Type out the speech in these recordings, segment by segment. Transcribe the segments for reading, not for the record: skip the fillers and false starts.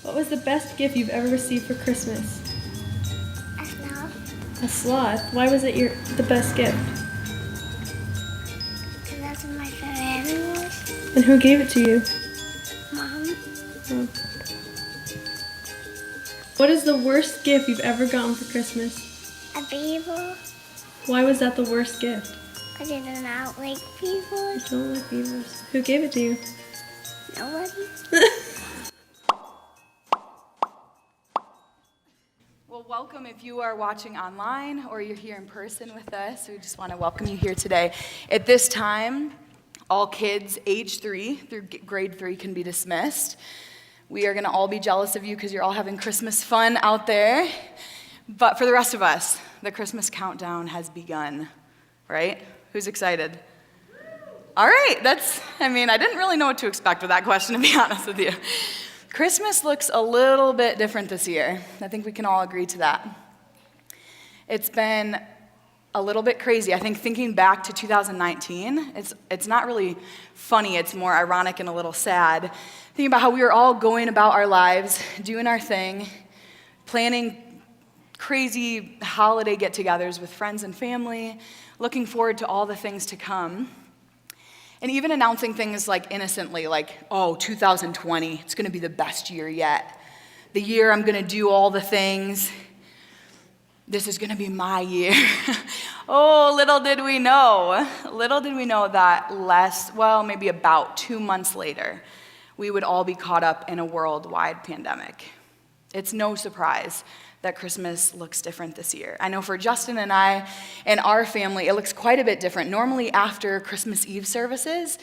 What was the best gift you've ever received for Christmas? A sloth. A sloth. Why was it the best gift? Because those are my favorite animals. And who gave it to you? Mom. Oh. What is the worst gift you've ever gotten for Christmas? A beaver. Why was that the worst gift? I do not like I beavers. don't like beavers. Who gave it to you? Nobody. Well, welcome if you are watching online or you're here in person with us. We just want to welcome you here today. At this time, all kids age 3 through grade 3 can be dismissed. We are going to all be jealous of you because you're all having Christmas fun out there. But for the rest of us, the Christmas countdown has begun, right? Who's excited? All right, I didn't really know what to expect with that question, to be honest with you. Christmas looks a little bit different this year. I think we can all agree to that. It's been a little bit crazy. I think thinking back to 2019, it's not really funny, it's more ironic and a little sad. Thinking about how we were all going about our lives, doing our thing, planning crazy holiday get-togethers with friends and family, looking forward to all the things to come. And even announcing things like innocently, like, oh, 2020, it's going to be the best year yet. The year I'm going to do all the things. This is going to be my year. Oh, little did we know that maybe about 2 months later, we would all be caught up in a worldwide pandemic. It's no surprise that Christmas looks different this year. I know for Justin and I and our family, it looks quite a bit different. Normally after Christmas Eve services,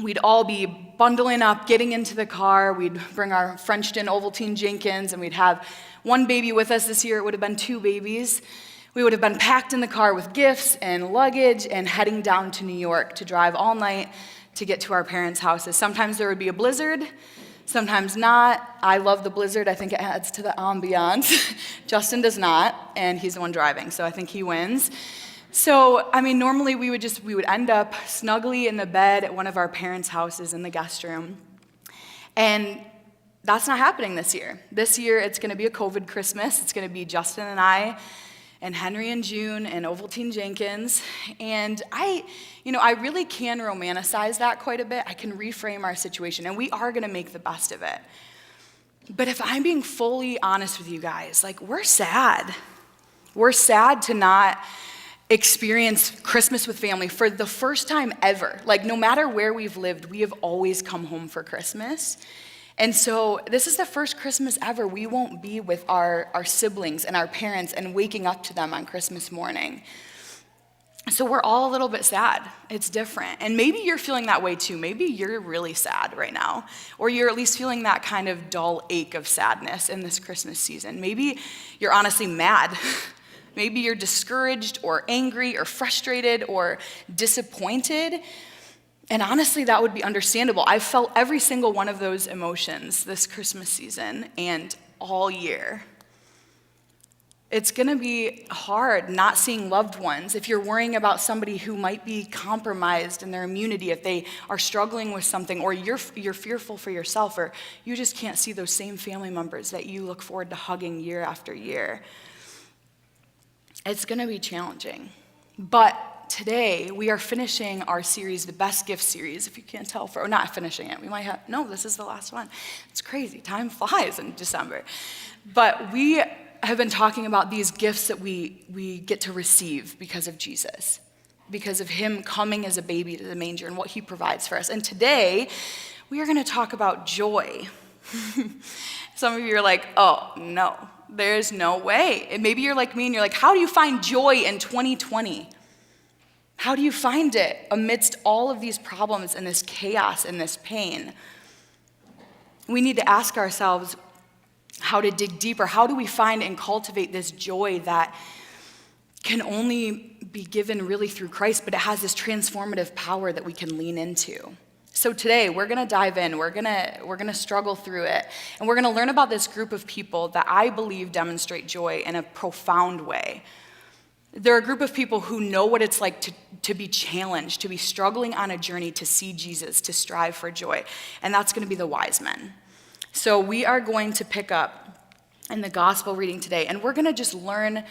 we'd all be bundling up, getting into the car. We'd bring our Frenchton Ovaltine Jenkins, and we'd have one baby with us. This year it would have been 2 babies. We would have been packed in the car with gifts and luggage and heading down to New York to drive all night to get to our parents' houses. Sometimes there would be a blizzard, sometimes not. I love the blizzard. I think it adds to the ambiance. Justin does not, and he's the one driving, so I think he wins. So, normally we would end up snugly in the bed at one of our parents' houses in the guest room. And that's not happening this year. This year, it's going to be a COVID Christmas. It's going to be Justin and I and Henry and June and Ovaltine Jenkins. And I really can romanticize that quite a bit. I can reframe our situation, and we are going to make the best of it. But if I'm being fully honest with you guys, we're sad. We're sad to not experience Christmas with family for the first time ever. No matter where we've lived, we have always come home for Christmas. And so this is the first Christmas ever we won't be with our siblings and our parents and waking up to them on Christmas morning. So we're all a little bit sad. It's different. And maybe you're feeling that way too. Maybe you're really sad right now. Or you're at least feeling that kind of dull ache of sadness in this Christmas season. Maybe you're honestly mad. Maybe you're discouraged or angry or frustrated or disappointed. And honestly, that would be understandable. I've felt every single one of those emotions this Christmas season and all year. It's going to be hard not seeing loved ones if you're worrying about somebody who might be compromised in their immunity, if they are struggling with something, or you're fearful for yourself, or you just can't see those same family members that you look forward to hugging year after year. It's going to be challenging. But today, we are finishing our series, the Best Gift series, if you can't tell, not finishing it. This is the last one. It's crazy. Time flies in December. But we have been talking about these gifts that we get to receive because of Jesus, because of him coming as a baby to the manger and what he provides for us. And today, we are going to talk about joy. Some of you are like, oh, no, there's no way. And maybe you're like me and you're like, how do you find joy in 2020? How do you find it amidst all of these problems and this chaos and this pain? We need to ask ourselves how to dig deeper. How do we find and cultivate this joy that can only be given really through Christ, but it has this transformative power that we can lean into? So today, we're going to dive in. We're going to struggle through it. And we're going to learn about this group of people that I believe demonstrate joy in a profound way. They're a group of people who know what it's like to be challenged, to be struggling on a journey to see Jesus, to strive for joy. And that's going to be the wise men. So we are going to pick up in the gospel reading today, and we're going to just learn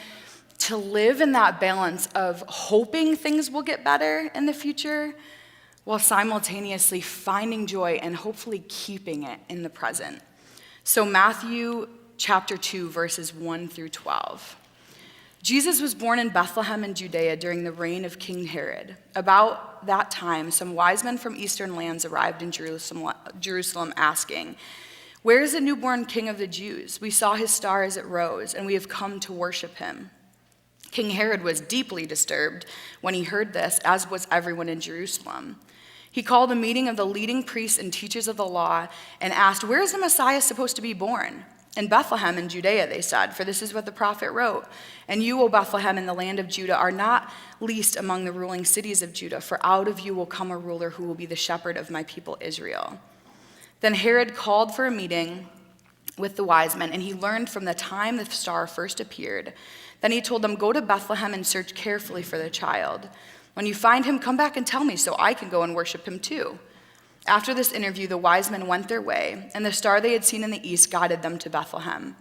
to live in that balance of hoping things will get better in the future while simultaneously finding joy and hopefully keeping it in the present. So Matthew chapter 2, verses 1 through 12. Jesus was born in Bethlehem in Judea during the reign of King Herod. About that time, some wise men from eastern lands arrived in Jerusalem asking, "Where is the newborn King of the Jews? We saw his star as it rose, and we have come to worship him." King Herod was deeply disturbed when he heard this, as was everyone in Jerusalem. He called a meeting of the leading priests and teachers of the law and asked, "Where is the Messiah supposed to be born?" "In Bethlehem in Judea," they said, "for this is what the prophet wrote. And you, O Bethlehem, in the land of Judah, are not least among the ruling cities of Judah, for out of you will come a ruler who will be the shepherd of my people Israel." Then Herod called for a meeting with the wise men, and he learned from the time the star first appeared. Then he told them, "Go to Bethlehem and search carefully for the child. When you find him, come back and tell me so I can go and worship him too." After this interview, the wise men went their way, and the star they had seen in the east guided them to Bethlehem.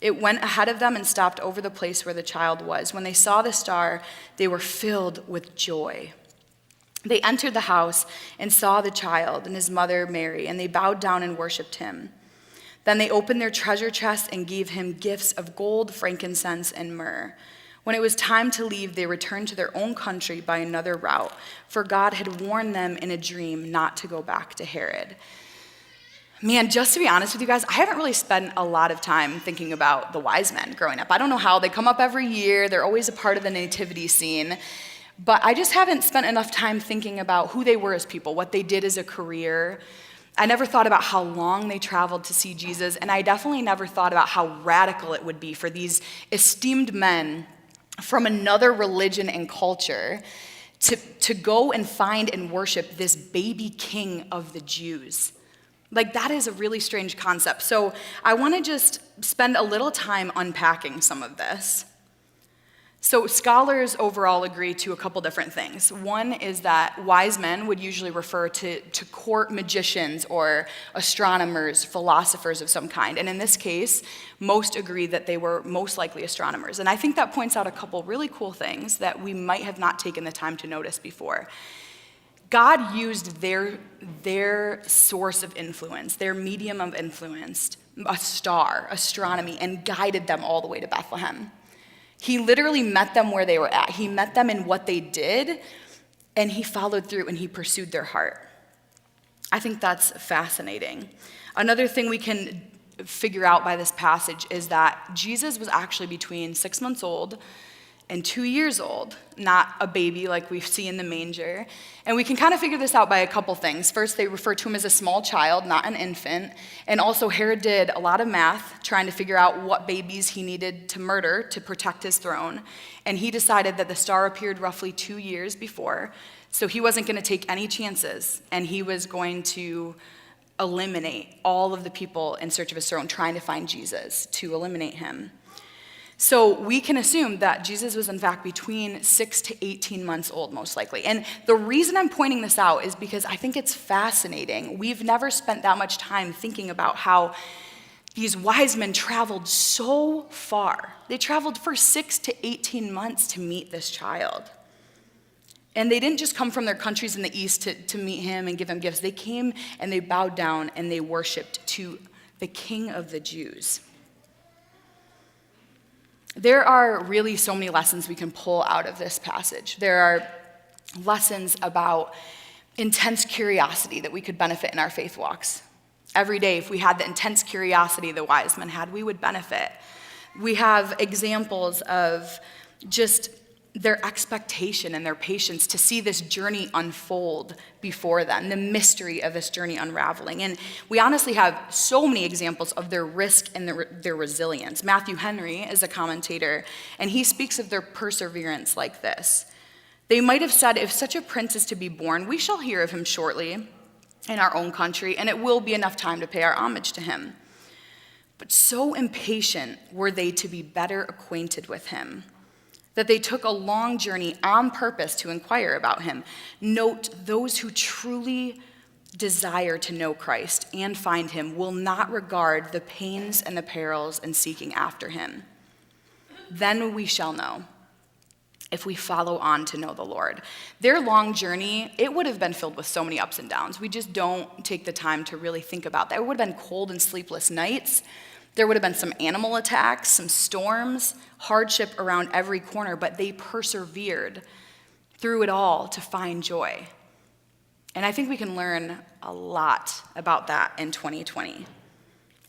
It went ahead of them and stopped over the place where the child was. When they saw the star, they were filled with joy. They entered the house and saw the child and his mother Mary, and they bowed down and worshiped him. Then they opened their treasure chests and gave him gifts of gold, frankincense, and myrrh. When it was time to leave, they returned to their own country by another route, for God had warned them in a dream not to go back to Herod. Man, just to be honest with you guys, I haven't really spent a lot of time thinking about the wise men growing up. I don't know how. They come up every year. They're always a part of the nativity scene. But I just haven't spent enough time thinking about who they were as people, what they did as a career. I never thought about how long they traveled to see Jesus, and I definitely never thought about how radical it would be for these esteemed men from another religion and culture to go and find and worship this baby king of the Jews. Like, that is a really strange concept. So I want to just spend a little time unpacking some of this. So scholars overall agree to a couple different things. One is that wise men would usually refer to court magicians or astronomers, philosophers of some kind. And in this case, most agree that they were most likely astronomers. And I think that points out a couple really cool things that we might have not taken the time to notice before. God used their source of influence, their medium of influence, a star, astronomy, and guided them all the way to Bethlehem. He literally met them where they were at. He met them in what they did, and he followed through and he pursued their heart. I think that's fascinating. Another thing we can figure out by this passage is that Jesus was actually between 6 months old and 2 years old, not a baby like we see in the manger. And we can kind of figure this out by a couple things. First, they refer to him as a small child, not an infant. And also, Herod did a lot of math trying to figure out what babies he needed to murder to protect his throne. And he decided that the star appeared roughly 2 years before, so he wasn't going to take any chances, and he was going to eliminate all of the people in search of his throne, trying to find Jesus, to eliminate him. So we can assume that Jesus was in fact between 6 to 18 months old, most likely. And the reason I'm pointing this out is because I think it's fascinating. We've never spent that much time thinking about how these wise men traveled so far. They traveled for 6 to 18 months to meet this child. And they didn't just come from their countries in the east to meet him and give him gifts. They came and they bowed down and they worshiped to the King of the Jews. There are really so many lessons we can pull out of this passage. There are lessons about intense curiosity that we could benefit in our faith walks. Every day, if we had the intense curiosity the wise men had, we would benefit. We have examples of just their expectation and their patience to see this journey unfold before them, the mystery of this journey unraveling. And we honestly have so many examples of their risk and their resilience. Matthew Henry is a commentator, and he speaks of their perseverance like this. They might have said, "If such a prince is to be born, we shall hear of him shortly in our own country, and it will be enough time to pay our homage to him." But so impatient were they to be better acquainted with him, that they took a long journey on purpose to inquire about him. Note, those who truly desire to know Christ and find him will not regard the pains and the perils in seeking after him. Then we shall know if we follow on to know the Lord. Their long journey, it would have been filled with so many ups and downs. We just don't take the time to really think about that. It would have been cold and sleepless nights. There would have been some animal attacks, some storms, hardship around every corner, but they persevered through it all to find joy. And I think we can learn a lot about that in 2020.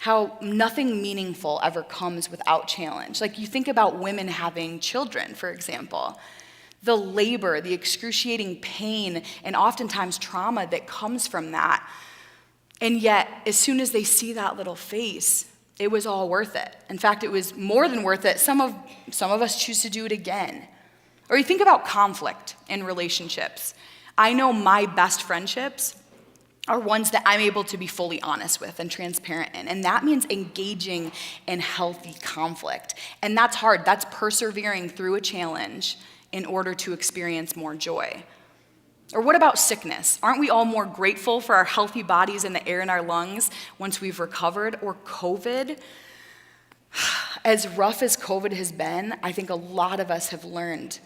How nothing meaningful ever comes without challenge. Like you think about women having children, for example. The labor, the excruciating pain, and oftentimes trauma that comes from that. And yet, as soon as they see that little face, it was all worth it. In fact, it was more than worth it. Some of us choose to do it again. Or you think about conflict in relationships. I know my best friendships are ones that I'm able to be fully honest with and transparent in. And that means engaging in healthy conflict. And that's hard. That's persevering through a challenge in order to experience more joy. Or what about sickness? Aren't we all more grateful for our healthy bodies and the air in our lungs once we've recovered? Or COVID? As rough as COVID has been, I think a lot of us have learned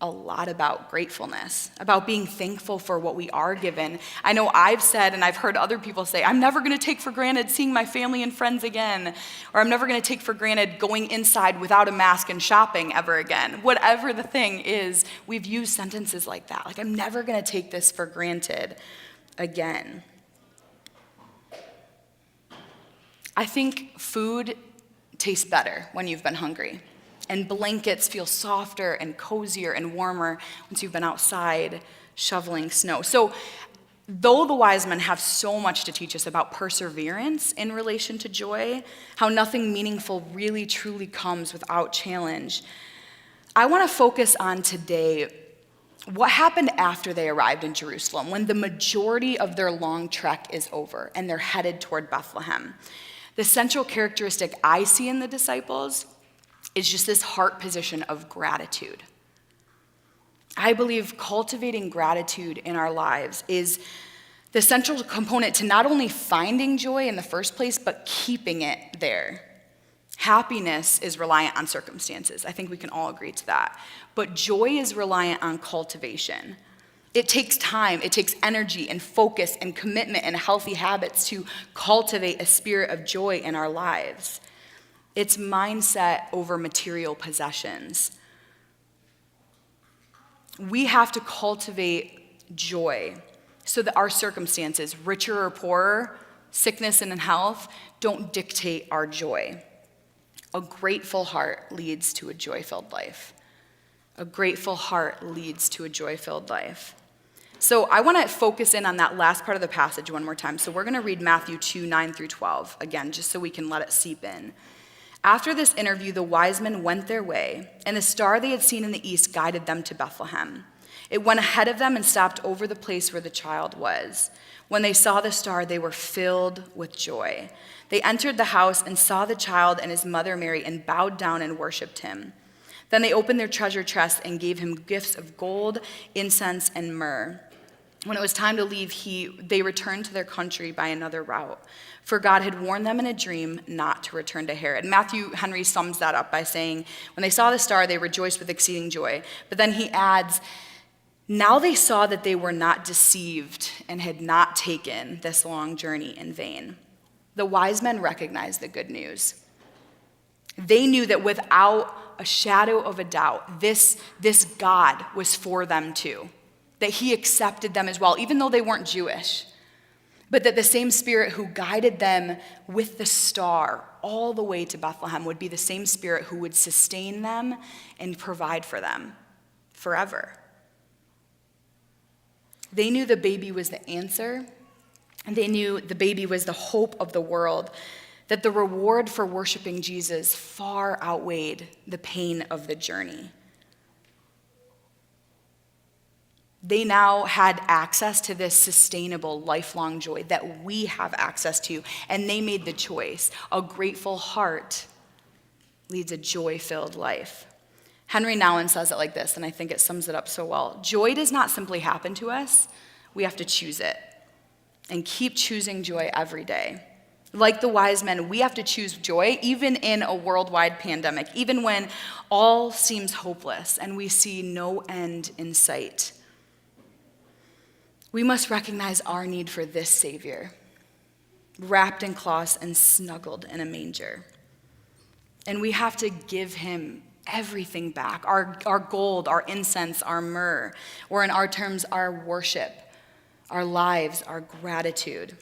a lot about gratefulness, about being thankful for what we are given. I know I've said, and I've heard other people say, I'm never going to take for granted seeing my family and friends again, or I'm never going to take for granted going inside without a mask and shopping ever again. Whatever the thing is, we've used sentences like that. Like, I'm never going to take this for granted again. I think food tastes better when you've been hungry. And blankets feel softer and cozier and warmer once you've been outside shoveling snow. So though the wise men have so much to teach us about perseverance in relation to joy, how nothing meaningful really truly comes without challenge, I want to focus on today what happened after they arrived in Jerusalem, when the majority of their long trek is over and they're headed toward Bethlehem. The central characteristic I see in the disciples is just this heart position of gratitude. I believe cultivating gratitude in our lives is the central component to not only finding joy in the first place, but keeping it there. Happiness is reliant on circumstances. I think we can all agree to that. But joy is reliant on cultivation. It takes time, it takes energy and focus and commitment and healthy habits to cultivate a spirit of joy in our lives. It's mindset over material possessions. We have to cultivate joy so that our circumstances, richer or poorer, sickness and health, don't dictate our joy. A grateful heart leads to a joy-filled life. A grateful heart leads to a joy-filled life. So I want to focus in on that last part of the passage one more time. So we're going to read Matthew 2, 9 through 12 again, just so we can let it seep in. After this interview, the wise men went their way, and the star they had seen in the east guided them to Bethlehem. It went ahead of them and stopped over the place where the child was. When they saw the star, they were filled with joy. They entered the house and saw the child and his mother Mary and bowed down and worshiped him. Then they opened their treasure chest and gave him gifts of gold, incense, and myrrh. When it was time to leave, they returned to their country by another route, for God had warned them in a dream not to return to Herod. Matthew Henry sums that up by saying, when they saw the star, they rejoiced with exceeding joy. But then he adds, now they saw that they were not deceived and had not taken this long journey in vain. The wise men recognized the good news. They knew that without a shadow of a doubt, this God was for them too. That he accepted them as well, even though they weren't Jewish. But that the same Spirit who guided them with the star all the way to Bethlehem would be the same Spirit who would sustain them and provide for them forever. They knew the baby was the answer, and they knew the baby was the hope of the world, that the reward for worshiping Jesus far outweighed the pain of the journey. They now had access to this sustainable, lifelong joy that we have access to, and they made the choice. A grateful heart leads a joy-filled life. Henry Nouwen says it like this, and I think it sums it up so well. Joy does not simply happen to us. We have to choose it. and keep choosing joy every day. Like the wise men, we have to choose joy even in a worldwide pandemic, even when all seems hopeless and we see no end in sight. We must recognize our need for this Savior, wrapped in cloths and snuggled in a manger. And we have to give him everything back, our gold, our incense, our myrrh, or in our terms, our worship, our lives, our gratitude.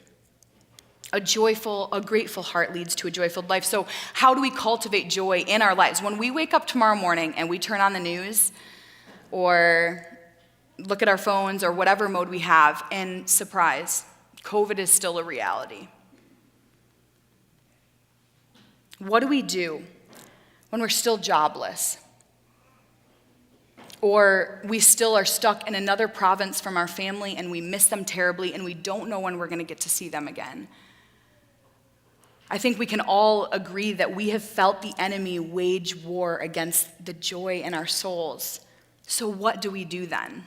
A grateful heart leads to a joyful life. So how do we cultivate joy in our lives? When we wake up tomorrow morning and we turn on the news or look at our phones or whatever mode we have, and surprise, COVID is still a reality. What do we do when we're still jobless? Or we still are stuck in another province from our family and we miss them terribly and we don't know when we're going to get to see them again? I think we can all agree that we have felt the enemy wage war against the joy in our souls. So what do we do then?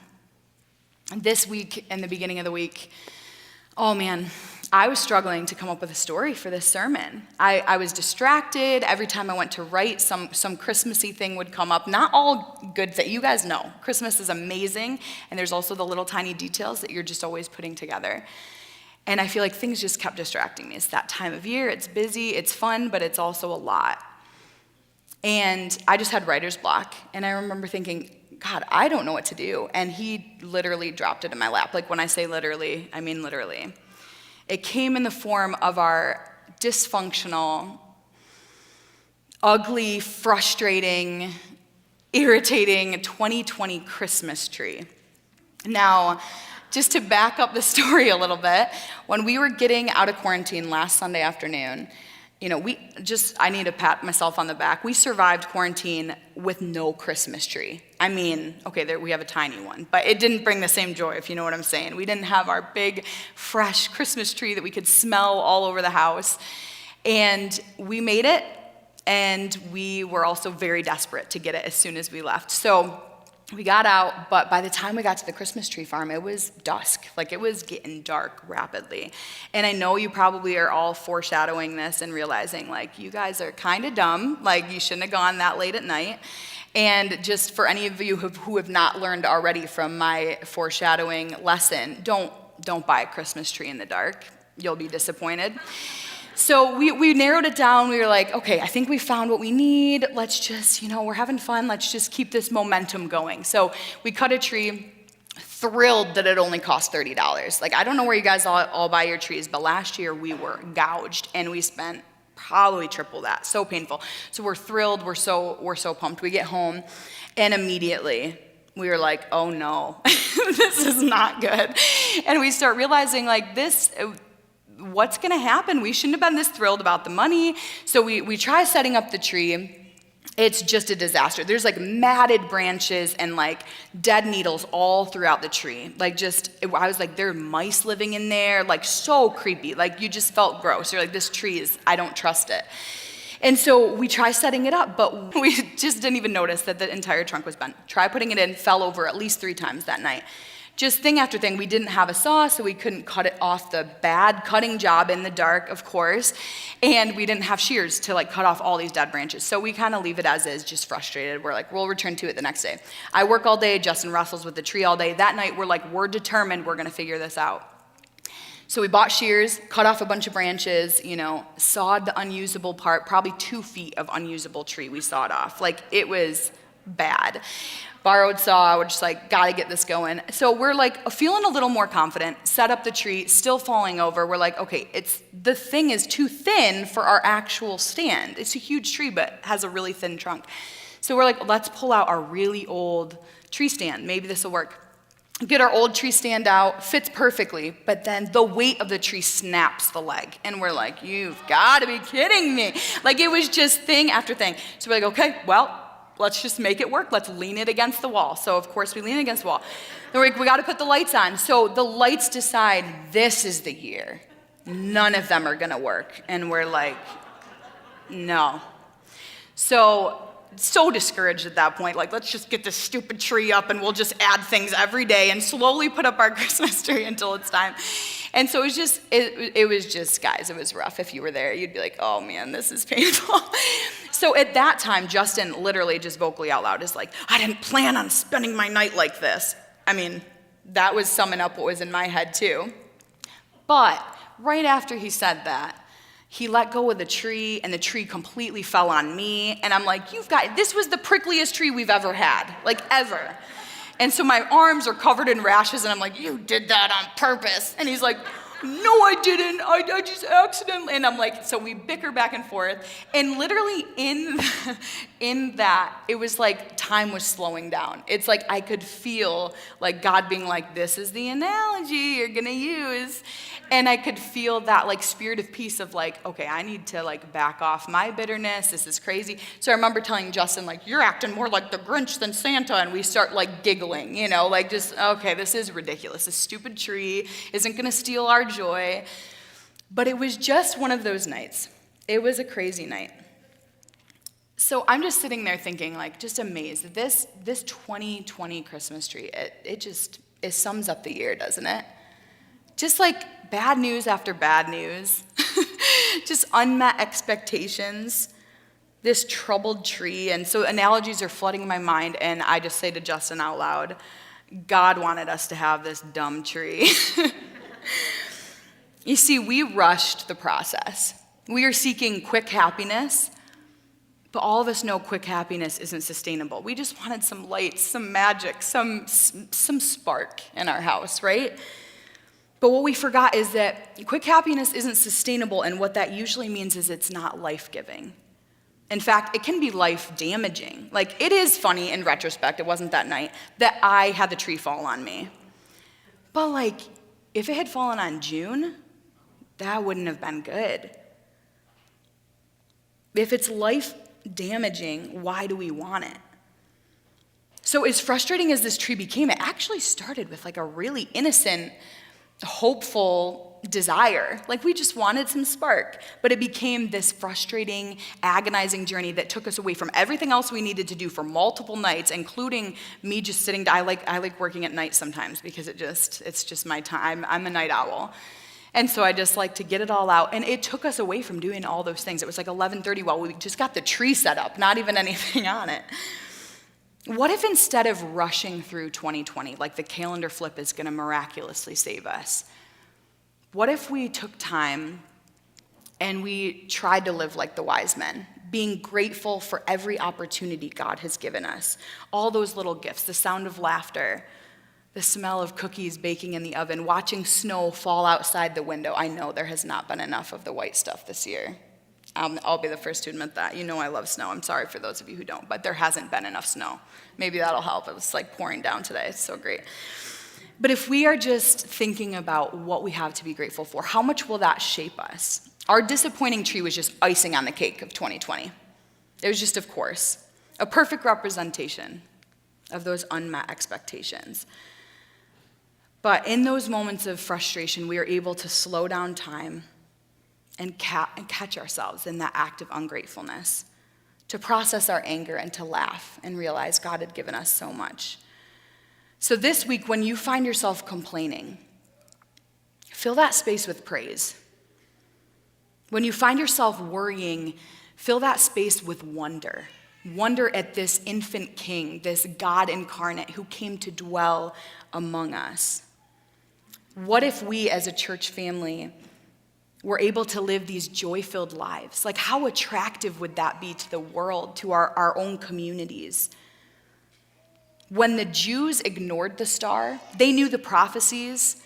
This week, in the beginning of the week, oh man, I was struggling to come up with a story for this sermon. I was distracted. Every time I went to write, some Christmassy thing would come up. Not all good things. You guys know, Christmas is amazing, and there's also the little tiny details that you're just always putting together. And I feel like things just kept distracting me. It's that time of year, it's busy, it's fun, but it's also a lot. And I just had writer's block, and I remember thinking, God, I don't know what to do. And he literally dropped it in my lap. Like when I say literally, I mean literally. It came in the form of our dysfunctional, ugly, frustrating, irritating 2020 Christmas tree. Now, just to back up the story a little bit, when we were getting out of quarantine last Sunday afternoon, I need to pat myself on the back. We survived quarantine with no Christmas tree. I mean, okay, we have a tiny one, but it didn't bring the same joy, if you know what I'm saying. We didn't have our big, fresh Christmas tree that we could smell all over the house. And we made it, and we were also very desperate to get it as soon as we left. So we got out, but by the time we got to the Christmas tree farm, it was dusk. Like, it was getting dark rapidly. And I know you probably are all foreshadowing this and realizing, like, you guys are kind of dumb. Like, you shouldn't have gone that late at night. And just for any of you who have not learned already from my foreshadowing lesson, don't buy a Christmas tree in the dark. You'll be disappointed. So we narrowed it down. We were like, okay, I think we found what we need. Let's just, we're having fun. Let's just keep this momentum going. So we cut a tree, thrilled that it only cost $30. Like, I don't know where you guys all buy your trees, but last year we were gouged and we spent probably triple that. So painful. So we're thrilled. We're so pumped. We get home and immediately we were like, oh no, this is not good. And we start realizing, like, what's going to happen? We shouldn't have been this thrilled about the money. So we try setting up the tree. It's just a disaster. There's like matted branches and like dead needles all throughout the tree. I was like, there are mice living in there, like so creepy. Like, you just felt gross. You're like, this tree I don't trust it. And so we try setting it up, but we just didn't even notice that the entire trunk was bent. Try putting it in, fell over at least 3 times that night. Just thing after thing. We didn't have a saw, so we couldn't cut it off the bad cutting job in the dark, of course. And we didn't have shears to like cut off all these dead branches. So we kind of leave it as is, just frustrated. We're like, we'll return to it the next day. I work all day, Justin wrestles with the tree all day. That night, we're determined we're gonna figure this out. So we bought shears, cut off a bunch of branches, sawed the unusable part, probably 2 feet of unusable tree we sawed off. Like, it was bad. Borrowed saw, we're just like, gotta get this going. So we're like feeling a little more confident, set up the tree, still falling over. We're like, okay, the thing is too thin for our actual stand. It's a huge tree, but has a really thin trunk. So we're like, let's pull out our really old tree stand. Maybe this will work. Get our old tree stand out, fits perfectly, but then the weight of the tree snaps the leg. And we're like, you've gotta be kidding me. Like, it was just thing after thing. So we're like, okay, well, let's just make it work. Let's lean it against the wall. So, of course, we lean it against the wall. Then we're like, we got to put the lights on. So the lights decide this is the year. None of them are going to work. And we're like, no. So discouraged at that point. Like, let's just get this stupid tree up and we'll just add things every day and slowly put up our Christmas tree until it's time. And so it was just, guys, it was rough. If you were there, you'd be like, oh man, this is painful. So at that time, Justin literally just vocally out loud is like, I didn't plan on spending my night like this. I mean, that was summing up what was in my head too. But right after he said that, he let go of the tree, and the tree completely fell on me. And I'm like, this was the prickliest tree we've ever had, like ever. And so my arms are covered in rashes, and I'm like, you did that on purpose. And he's like, no, I didn't. I just accidentally. And I'm like, so we bicker back and forth. And literally in that, it was like time was slowing down. It's like I could feel like God being like, this is the analogy you're going to use. And I could feel that like spirit of peace of like, okay, I need to like back off my bitterness. This is crazy. So I remember telling Justin, like, you're acting more like the Grinch than Santa. And we start like giggling, like just, okay, this is ridiculous. This stupid tree isn't going to steal our joy. But it was just one of those nights. It was a crazy night. So I'm just sitting there thinking, like, just amazed. This 2020 Christmas tree, it sums up the year, doesn't it? Just like bad news after bad news, just unmet expectations, this troubled tree. And so analogies are flooding my mind, and I just say to Justin out loud, God wanted us to have this dumb tree. You see, we rushed the process. We are seeking quick happiness, but all of us know quick happiness isn't sustainable. We just wanted some light, some magic, some spark in our house, right? But what we forgot is that quick happiness isn't sustainable, and what that usually means is it's not life-giving. In fact, it can be life-damaging. Like, it is funny in retrospect, it wasn't that night, that I had the tree fall on me. But like, if it had fallen on June, that wouldn't have been good. If it's life-damaging, why do we want it? So as frustrating as this tree became, it actually started with like a really innocent, hopeful desire. Like, we just wanted some spark. But it became this frustrating, agonizing journey that took us away from everything else we needed to do for multiple nights, including me just sitting. I like working at night sometimes because it's just my time. I'm a night owl. And so I just like to get it all out. And it took us away from doing all those things. It was like 11:30 while we just got the tree set up, not even anything on it. What if instead of rushing through 2020, like the calendar flip is going to miraculously save us, what if we took time and we tried to live like the wise men, being grateful for every opportunity God has given us, all those little gifts, the sound of laughter, the smell of cookies baking in the oven, watching snow fall outside the window. I know there has not been enough of the white stuff this year. I'll be the first to admit that. You know I love snow. I'm sorry for those of you who don't, but there hasn't been enough snow. Maybe that'll help. It was like pouring down today. It's so great. But if we are just thinking about what we have to be grateful for, how much will that shape us? Our disappointing tree was just icing on the cake of 2020. It was just, of course, a perfect representation of those unmet expectations. But in those moments of frustration, we are able to slow down time and catch ourselves in that act of ungratefulness, to process our anger and to laugh and realize God had given us so much. So this week, when you find yourself complaining, fill that space with praise. When you find yourself worrying, fill that space with wonder. Wonder at this infant king, this God incarnate who came to dwell among us. What if we as a church family were able to live these joy-filled lives? Like, how attractive would that be to the world, to our own communities? When the Jews ignored the star, they knew the prophecies,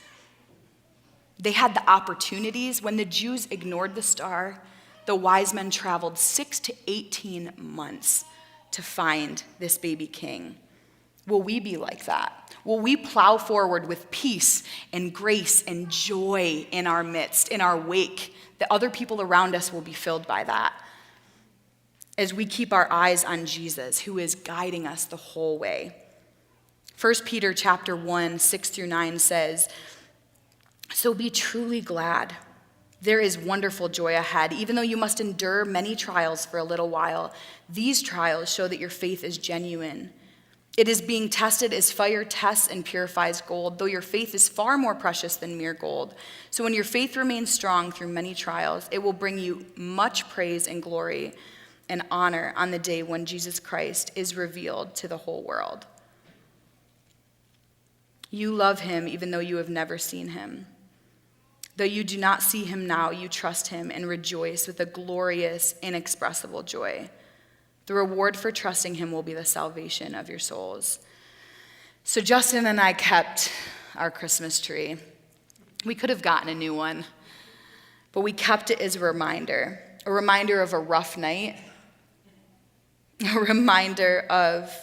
they had the opportunities. When the Jews ignored the star, the wise men traveled 6 to 18 months to find this baby king. Will we be like that? Will we plow forward with peace and grace and joy in our midst, in our wake, that other people around us will be filled by that? As we keep our eyes on Jesus, who is guiding us the whole way. 1 Peter chapter 1, 6-9 says, "So be truly glad. There is wonderful joy ahead, even though you must endure many trials for a little while. These trials show that your faith is genuine. It is being tested as fire tests and purifies gold, though your faith is far more precious than mere gold. So when your faith remains strong through many trials, it will bring you much praise and glory and honor on the day when Jesus Christ is revealed to the whole world. You love him even though you have never seen him. Though you do not see him now, you trust him and rejoice with a glorious, inexpressible joy. The reward for trusting him will be the salvation of your souls. So Justin and I kept our Christmas tree. We could have gotten a new one, but we kept it as a reminder of a rough night, a reminder of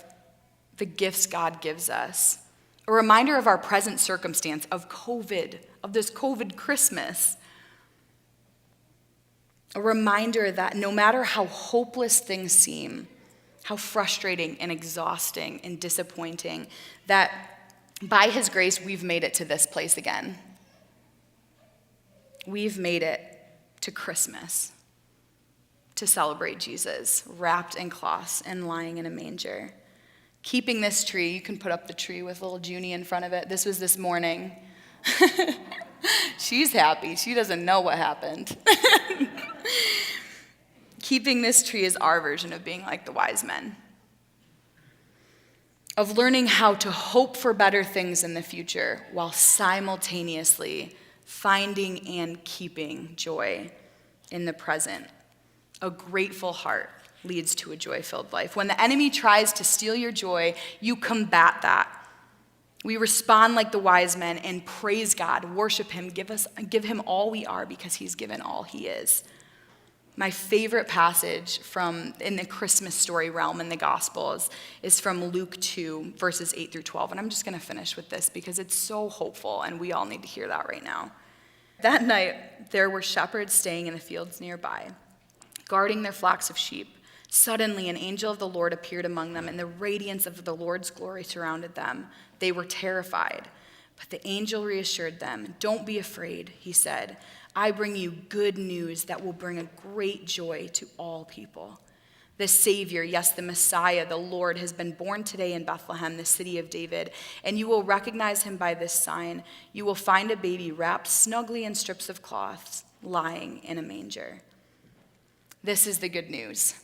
the gifts God gives us, a reminder of our present circumstance, of COVID, of this COVID Christmas. A reminder that no matter how hopeless things seem, how frustrating and exhausting and disappointing, that by his grace, we've made it to this place again. We've made it to Christmas, to celebrate Jesus, wrapped in cloths and lying in a manger. Keeping this tree, you can put up the tree with little Junie in front of it. This was this morning. She's happy. She doesn't know what happened. Keeping this tree is our version of being like the wise men, of learning how to hope for better things in the future while simultaneously finding and keeping joy in the present. A grateful heart leads to a joy-filled life. When the enemy tries to steal your joy, you combat that. We respond like the wise men and praise God, worship him, give him all we are because he's given all he is. My favorite passage in the Christmas story realm in the Gospels is from Luke 2, verses 8 through 12. And I'm just going to finish with this because it's so hopeful and we all need to hear that right now. That night, there were shepherds staying in the fields nearby, guarding their flocks of sheep. Suddenly, an angel of the Lord appeared among them, and the radiance of the Lord's glory surrounded them. They were terrified, but the angel reassured them. "Don't be afraid," he said. "I bring you good news that will bring a great joy to all people. The Savior, yes, the Messiah, the Lord, has been born today in Bethlehem, the city of David, and you will recognize him by this sign. You will find a baby wrapped snugly in strips of cloths, lying in a manger." This is the good news.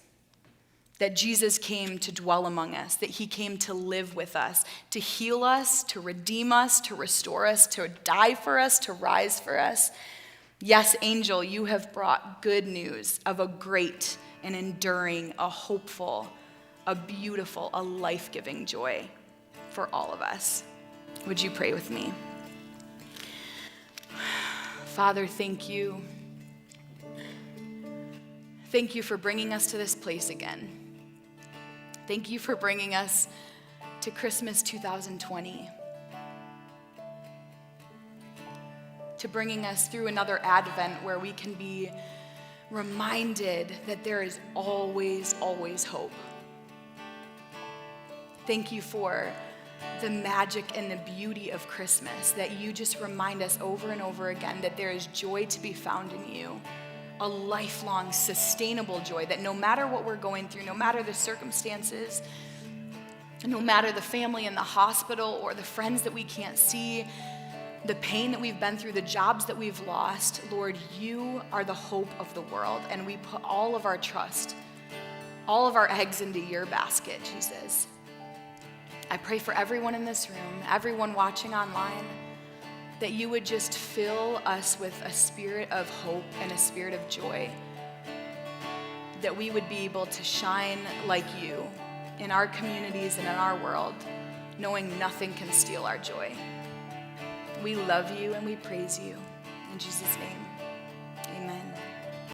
That Jesus came to dwell among us, that he came to live with us, to heal us, to redeem us, to restore us, to die for us, to rise for us. Yes, angel, you have brought good news of a great and enduring, a hopeful, a beautiful, a life-giving joy for all of us. Would you pray with me? Father, thank you. Thank you for bringing us to this place again. Thank you for bringing us to Christmas 2020. To bringing us through another Advent where we can be reminded that there is always, always hope. Thank you for the magic and the beauty of Christmas, that you just remind us over and over again that there is joy to be found in you. A lifelong, sustainable joy that no matter what we're going through, no matter the circumstances, no matter the family in the hospital or the friends that we can't see, the pain that we've been through, the jobs that we've lost, Lord, you are the hope of the world, and we put all of our trust, all of our eggs into your basket, Jesus. I pray for everyone in this room, everyone watching online, that you would just fill us with a spirit of hope and a spirit of joy, that we would be able to shine like you in our communities and in our world, knowing nothing can steal our joy. We love you and we praise you. In Jesus' name, amen.